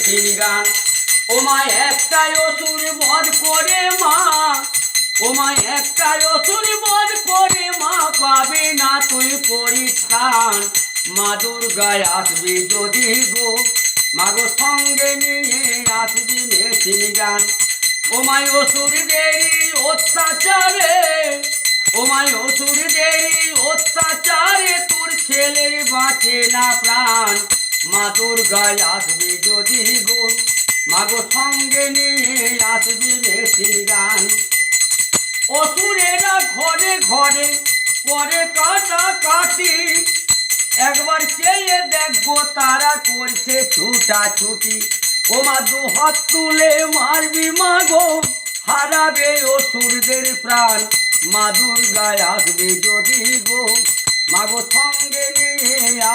Machine gun. ও মা একটাই অসুর বধ করে মা, ও মা একটাই অসুর বধ করে মা, পাবে না তুই পরিত্রাণ। মা দুর্গায় আসবি যদি গো, মাগো সঙ্গে নিয়ে আসবি মেশিন গান। ও মাই অসুরদেরই অত্যাচারে, ও মাই অসুরদেরই অত্যাচারে তোর ছেলের বাঁচে না প্রাণ। মা দুর্গায় আসবি যদি গো, মাগো সঙ্গে নিয়ে আসবি মেশিন গান। অসুরেরা ঘরে ঘরে করে কাটাকাটি, একবার চেয়ে দেখবো তারা করছে ছুটাছুটি। ও মা দু হাত তুলে মারবি মাগো, হারাবে অসুরদের প্রাণ। মা দুর্গায় আসবে যদি গো, মাগো সঙ্গে নিয়ে